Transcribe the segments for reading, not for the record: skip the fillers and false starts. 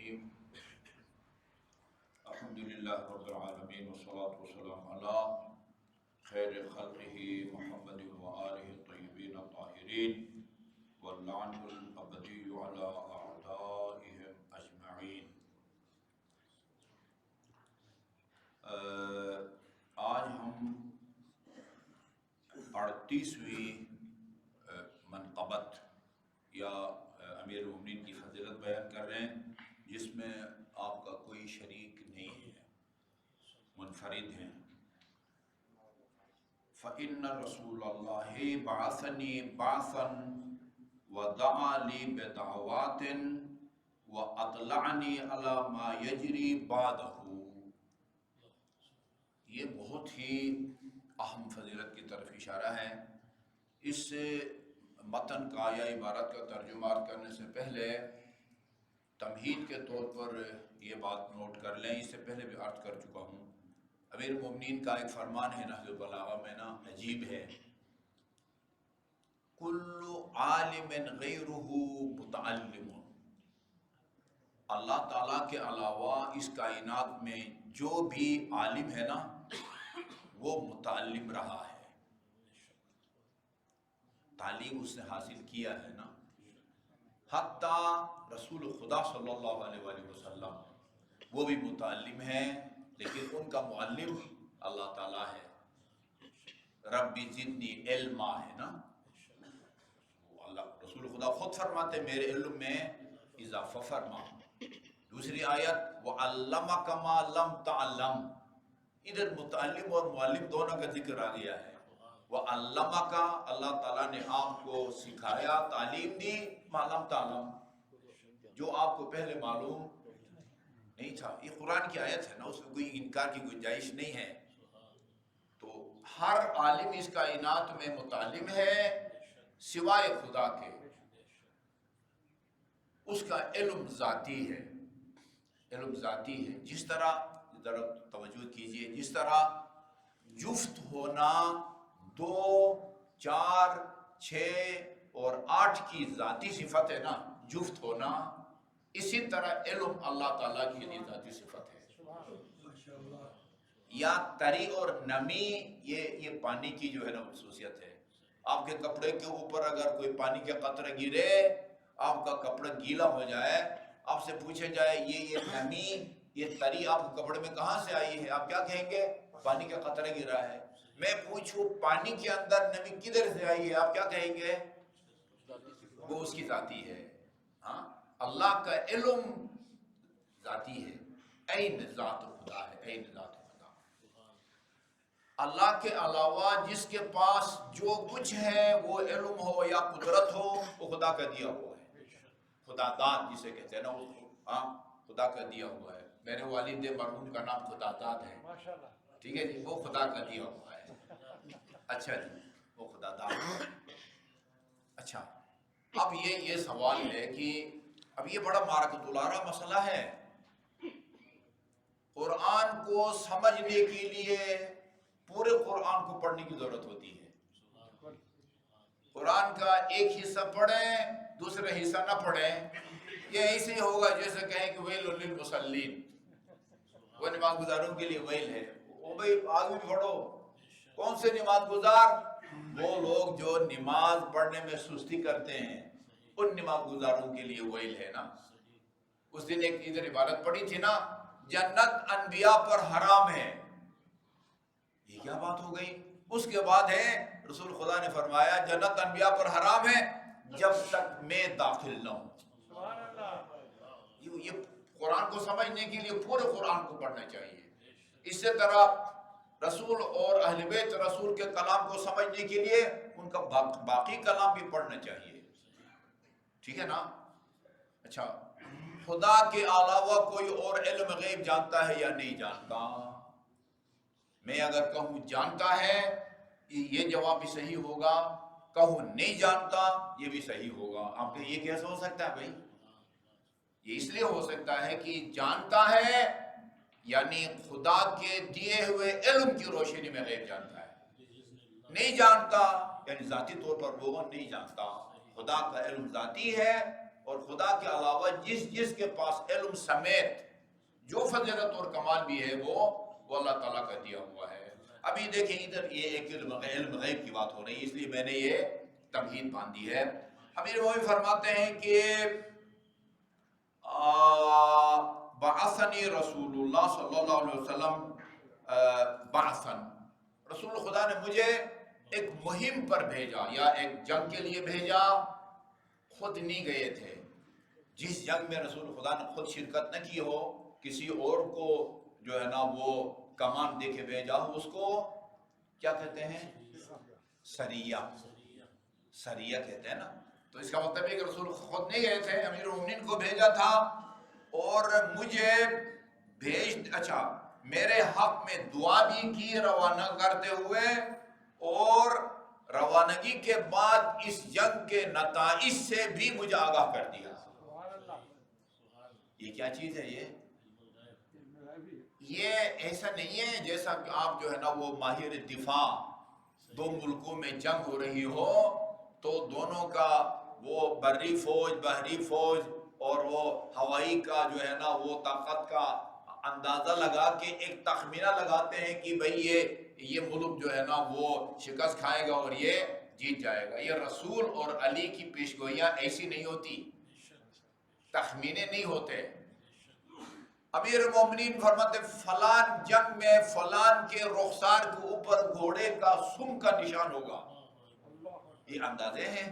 الرجیم الحمدللہ رب العالمین والصلاة والسلام علی خیر خلقہ محمد وآلہ الطیبین الطاہرین واللعن الابدی علی اعدائہم اجمعین۔ آج ہم 38ویں منقبت یا امیر المومنین کی فضیلت بیان کر رہے ہیں، جس میں آپ کا کوئی شریک نہیں ہے، منفرد ہیں۔ فَإِنَّ رَسُولَ اللَّهِ بَعَثَنِي بَعْثًا وَدَعَا لِي بِدَعْوَاتٍ وَأَطْلَعَنِي عَلَى مَا يَجْرِي بَعْدَهُ۔ یہ بہت ہی اہم فضیلت کی طرف اشارہ ہے۔ اس متن کا یا عبارت کا ترجمہ کرنے سے پہلے تمہید کے طور پر یہ بات نوٹ کر لیں، اس سے پہلے بھی عرض کر چکا ہوں۔ امیر المومنین کا ایک فرمان ہے نہج البلاغہ میں نا، عجیب ہے، کل عالم غیرہ متعلم۔ اللہ تعالیٰ کے علاوہ اس کائنات میں جو بھی عالم ہے نا، وہ متعلم رہا ہے، تعلیم اس نے حاصل کیا ہے نا۔ حتیٰ رسول خدا صلی اللہ علیہ وآلہ وسلم وہ بھی متعلم ہیں، لیکن ان کا معلم اللہ تعالیٰ ہے۔ ربی زدنی علما ہے نا، اللہ رسول خدا خود فرماتے میرے علم میں اضافہ فرما۔ دوسری آیت وَعَلَّمَكَ مَا لَمْ تَعْلَمْ، ادھر متعلم اور معلم دونوں کا ذکر آ گیا ہے۔ وَعَلَّمَكَ، اللہ تعالیٰ نے آپ کو سکھایا، تعلیم دی، مَا لَمْ تَعْلَمْ، جو آپ کو پہلے معلوم نہیں تھا۔ یہ قرآن کی آیت ہے نا، اس میں کوئی انکار کی گنجائش نہیں ہے۔ تو ہر عالم اس کائنات میں متعلم ہے سوائے خدا کے، اس کا علم ذاتی ہے، علم ذاتی ہے۔ جس طرح ذرا توجہ کیجئے، جس طرح جفت ہونا 2، 4، 6 اور 8 کی ذاتی صفت ہے نا، جفت ہونا، اسی طرح علم اللہ تعالیٰ کی لیے ذاتی صفت ہے۔ یا تری اور نمی، یہ پانی کی جو ہے نا خصوصیت ہے۔ آپ کے کپڑے کے اوپر اگر کوئی پانی کے قطرے گرے، آپ کا کپڑا گیلا ہو جائے، آپ سے پوچھے جائے یہ نمی، یہ تری آپ کے کپڑے میں کہاں سے آئی ہے، آپ کیا کہیں گے؟ پانی کا قطرہ گرا ہے۔ میں پوچھوں پانی کے اندر نمی کدھر سے آئی ہے، آپ کیا کہیں گے؟ وہ اس کی ذاتی ہے۔ ہاں، اللہ کا علم ذاتی ہے، عین ذات خدا ہے، عین ذات خدا۔ اللہ کے علاوہ جس کے پاس جو کچھ ہے، وہ علم ہو یا قدرت ہو، وہ خدا کا دیا ہوا ہے۔ خدا داد جسے کہتے ہیں نا، ہاں، خدا کا دیا ہوا ہے۔ میرے والد مرحوم کا نام خدا داد ہے، ٹھیک ہے جی، وہ خدا کا دیا ہوا ہے۔ اچھا جی، وہ خدا داد ہے۔ اچھا، اب یہ سوال ہے کہ اب یہ بڑا معرکۃ العرا مسئلہ ہے۔ قرآن کو سمجھنے کے لیے پورے قرآن کو پڑھنے کی ضرورت ہوتی ہے۔ قرآن کا ایک حصہ پڑھیں، دوسرا حصہ نہ پڑھیں، یہ ایسے ہی ہوگا جیسے کہیں کہ ویل للمصلین، وہ نماز گزاروں کے لیے ویل ہے۔ وہ بھائی آگے بھی پڑھو، کون سے نماز گزار؟ وہ لوگ جو نماز پڑھنے میں سستی کرتے ہیں، ان نماز گزاروں کے لیے ویل ہے نا۔ اس دن ایک ادھر عبارت پڑھی تھی نا، جنت انبیاء پر حرام ہے، یہ کیا بات ہو گئی؟ اس کے بعد ہے رسول خدا نے فرمایا جنت انبیاء پر حرام ہے جب تک میں داخل نہ ہوں۔ یہ قرآن کو سمجھنے کے لیے پورے قرآن کو پڑھنا چاہیے۔ اسی طرح رسول اور اہل بیت رسول کے کلام کو سمجھنے کے لیے ان کا باقی کلام بھی پڑھنا چاہیے، ٹھیک ہے نا۔ اچھا، خدا کے علاوہ کوئی اور علم غیب جانتا ہے یا نہیں جانتا؟ میں اگر کہوں جانتا ہے، یہ جواب بھی صحیح ہوگا، کہوں نہیں جانتا، یہ بھی صحیح ہوگا۔ آپ کے یہ کیسے ہو سکتا ہے بھائی؟ یہ اس لیے ہو سکتا ہے کہ جانتا ہے یعنی خدا کے دیے ہوئے علم کی روشنی میں غیب جانتا ہے، نہیں جانتا یعنی ذاتی طور پر وہ نہیں جانتا۔ خدا کا علم ذاتی ہے اور خدا کے علاوہ جس کے پاس علم سمیت جو فضیلت اور کمال بھی ہے وہ اللہ تعالیٰ کا دیا ہوا ہے۔ ابھی دیکھیں ادھر یہ ایک علم غیب کی بات ہو رہی ہے، اس لیے میں نے یہ تمہید باندھی ہے۔ امیر مومنین فرماتے ہیں کہ بعثنی رسول اللہ صلی اللہ علیہ وسلم بعثن، رسول خدا نے مجھے ایک مہم پر بھیجا یا ایک جنگ کے لیے بھیجا، خود نہیں گئے تھے۔ جس جنگ میں رسول خدا نے خود شرکت نہ کی ہو، کسی اور کو جو ہے نا وہ کمان دے کے بھیجا ہو، اس کو کیا کہتے ہیں؟ سریہ، سریہ کہتے ہیں نا۔ تو اس کا مطلب ہے کہ رسول خود نہیں گئے تھے، امیر المومنین کو بھیجا تھا اور مجھے اچھا میرے حق میں دعا بھی کی روانہ کرتے ہوئے، اور روانگی کے بعد اس جنگ کے نتائج سے بھی مجھے آگاہ کر دیا۔ یہ کیا چیز ہے؟ یہ ایسا نہیں ہے جیسا کہ آپ جو ہے نا وہ ماہر دفاع، دو ملکوں میں جنگ ہو رہی ہو تو دونوں کا وہ بری فوج، بحری فوج اور وہ ہوائی کا جو ہے نا وہ طاقت کا اندازہ لگا کے ایک تخمینہ لگاتے ہیں کہ بھئی یہ ملک جو ہے نا وہ شکست کھائے گا اور یہ جیت جائے گا۔ یہ رسول اور علی کی پیشگوئیاں ایسی نہیں ہوتی، تخمینے نہیں ہوتے۔ امیر المومنین فرماتے فلان جنگ میں فلان کے رخسار کے اوپر گھوڑے کا سم کا نشان ہوگا۔ یہ اندازے ہیں،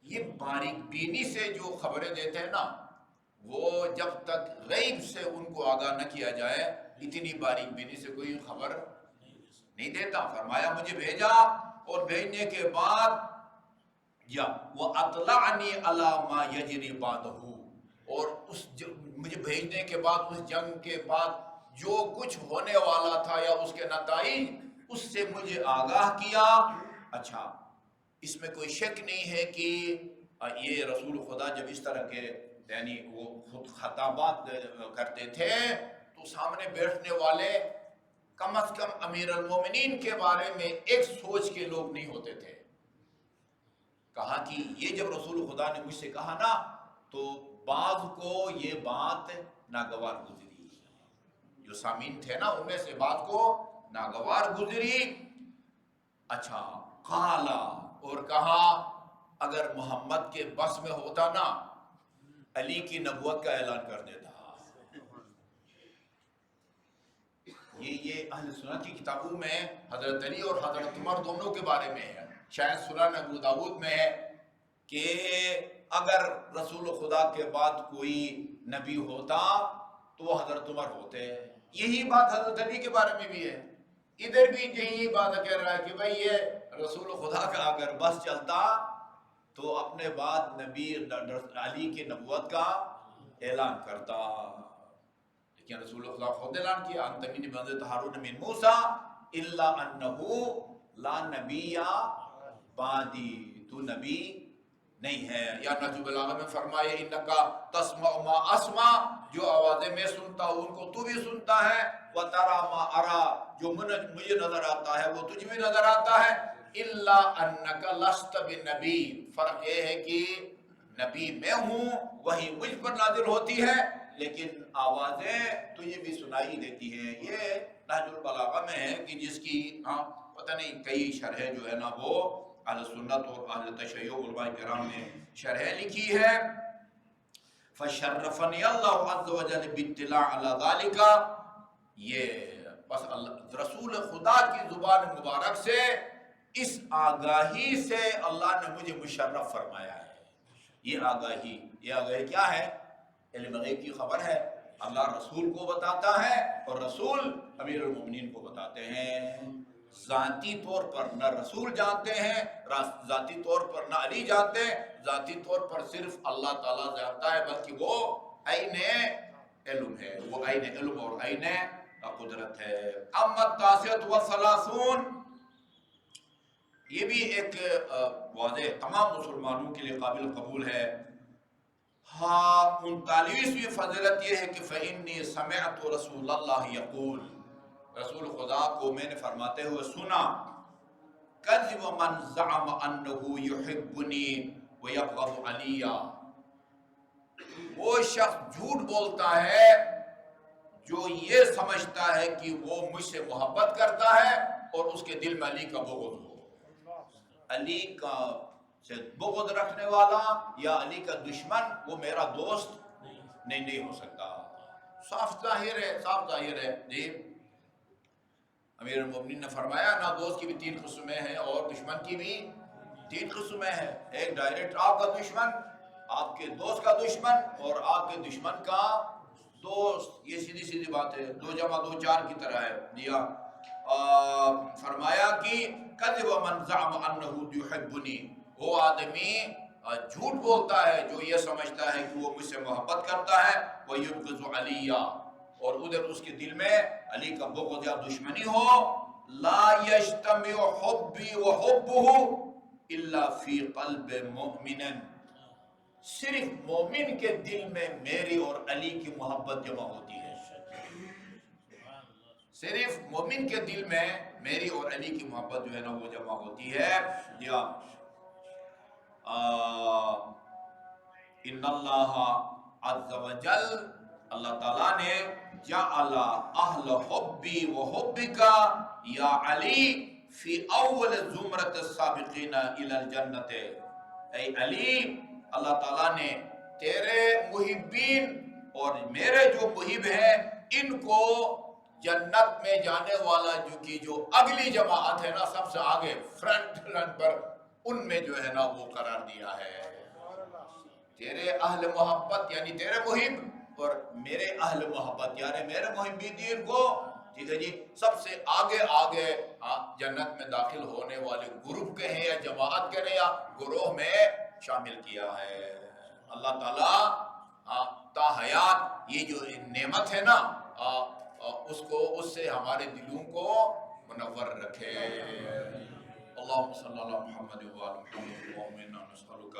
یہ باریک بینی سے جو خبریں دیتے ہیں نا، وہ جب تک غیب سے ان کو آگاہ نہ کیا جائے اتنی باریک بینی سے کوئی خبر نہیں دیتا۔ فرمایا مجھے بھیجا، اور بھیجنے کے بعد یا وَأَطْلَعْنِي عَلَى مَا يَجْرِي بَعْدَهُ، اور مجھے بھیجنے کے بعد اس جنگ کے بعد جو کچھ ہونے والا تھا یا اس کے نتائج، اس سے مجھے آگاہ کیا۔ اچھا اس میں کوئی شک نہیں ہے کہ یہ رسول خدا جب اس طرح کے یعنی وہ خود خطابات کرتے تھے تو سامنے بیٹھنے والے کم از کم امیر المومنین کے بارے میں ایک سوچ کے لوگ نہیں ہوتے تھے۔ کہا کہ یہ جب رسول خدا نے مجھ سے کہا نا تو بعض کو یہ بات ناگوار گزری، جو سامعین تھے نا ان میں سے بات کو ناگوار گزری۔ اچھا قالا، اور کہا اگر محمد کے بس میں ہوتا نا علی کی نبوت کا اعلان کر دیتا۔ یہ اہل سنت کی کتابوں میں حضرت علی اور حضرت عمر دونوں کے بارے میں ہے، شاید سنن ابو داؤد میں ہے کہ اگر رسول خدا کے بعد کوئی نبی ہوتا تو وہ حضرت عمر ہوتے۔ یہی بات حضرت علی کے بارے میں بھی ہے، ادھر بھی یہی بات کہہ رہا ہے کہ بھئی یہ رسول خدا کا اگر بس چلتا تو اپنے بعد نبی علی کی نبوت کا اعلان کرتا، لیکن رسول خدا خود اعلان کیا انت من بنزلۃ ہارون من موسیٰ الا انہ لا نبی بعدی، تو نبی نہیں ہے۔ یا نہج البلاغہ میں فرمائے انکا تسمع ما اسمع، جو آوازیں میں سنتا ہوں ان کو تو بھی سنتا ہے، وترى ما ارى، جو مجھے نظر آتا ہے وہ تجھ بھی نظر آتا ہے، الا انک لست بنبی، فرق یہ ہے کہ نبی میں ہوں، وہی مجھ پر نازل ہوتی ہے لیکن آوازیں تجھے بھی سنائی دیتی ہیں۔ یہ نہج البلاغہ میں ہے کہ جس کی پتہ نہیں کئی شرح جو ہے نا وہ اہل سنت اور اہل تشیع علماء کرام نے شرح لکھی ہے۔ فشرفنی اللہ عز وجل باطلاع علی ذالک، یہ بس رسول خدا کی زبان مبارک سے اس آگاہی سے اللہ نے مجھے مشرف فرمایا ہے۔ یہ آگاہی کیا ہے؟ علم غیب کی خبر ہے، اللہ رسول کو بتاتا ہے اور رسول امیر المومنین کو بتاتے ہیں۔ ذاتی طور پر نہ رسول جانتے ہیں، ذاتی طور پر نہ علی جانتے ہیں، ذاتی طور پر صرف اللہ تعالیٰ جانتا ہے، بلکہ وہ عین علم ہے، وہ عین علم اور عین قدرت ہے۔ اما التاسعۃ والثلاثون، یہ بھی ایک واضح تمام مسلمانوں کے لیے قابل قبول ہے۔ 39ویں فضیلت یہ ہے کہ فإنی سمعت رسول اللہ یقول، رسول خدا کو میں نے فرماتے ہوئے سنا، کذب من زعم انہ یحبنی وَيَبْغَضُ عَلِيًّا، وہ شخص جھوٹ بولتا ہے جو یہ سمجھتا ہے کہ وہ مجھ سے محبت کرتا ہے اور اس کے دل میں علی کا بغض ہو۔ علی کا سے بغض رکھنے والا یا علی کا دشمن وہ میرا دوست نہیں ہو سکتا۔ صاف ظاہر ہے جی۔ امیر المومنین نے فرمایا نا دوست کی بھی 3 قسمیں ہیں اور دشمن کی بھی 3 قسمیں ہیں۔ ایک ڈائریکٹ آپ کا دشمن، آپ کے دوست کا دشمن اور آپ کے دشمن کا دوست، یہ سیدھی بات ہے، 2 × 2 4 کی طرح ہے دیا۔ فرمایا کہ کذب من زعم انہ یحبنی، وہ آدمی جھوٹ بولتا ہے جو یہ سمجھتا ہے کہ وہ مجھ سے محبت کرتا ہے، وَيُبْغِضُ عَلِيًّا، اور ادھر اس کے دل میں علی کا بغض یا دشمنی ہو۔ لا يجتمع حبی وحبہ الا فی قلب مؤمن، صرف مومن کے دل میں میری اور علی کی محبت جمع ہوتی ہے، صرف مومن کے دل میں میری اور علی کی محبت جو ہے نا وہ جمع ہوتی ہے۔ یا ان اللہ عز وجل، اللہ تعالیٰ نے جعل اہل حبی و حبک یا علی فی اول زمرۃ السابقین الی الجنۃ، اے علی، اللہ تعالیٰ نے تیرے محبین اور میرے جو محب ہیں ان کو جنت میں جانے والا جو اگلی جماعت ہے نا، سب سے آگے فرنٹ رن پر، ان میں جو ہے نا وہ قرار دیا ہے۔ تیرے اہل محبت یعنی تیرے محب اور میرے اہل محبت یعنی میرے محبین کو، ٹھیک ہے جی، سب سے آگے جنت میں داخل ہونے والے گروپ کے ہیں یا جماعت کے ہیں یا گروہ میں شامل کیا ہے۔ اللہ تعالیٰ تا حیات یہ جو نعمت ہے نا اس سے ہمارے دلوں کو منور رکھے۔ اللہم صلی اللہ محمد و آل محمد، اللہم انا نسألک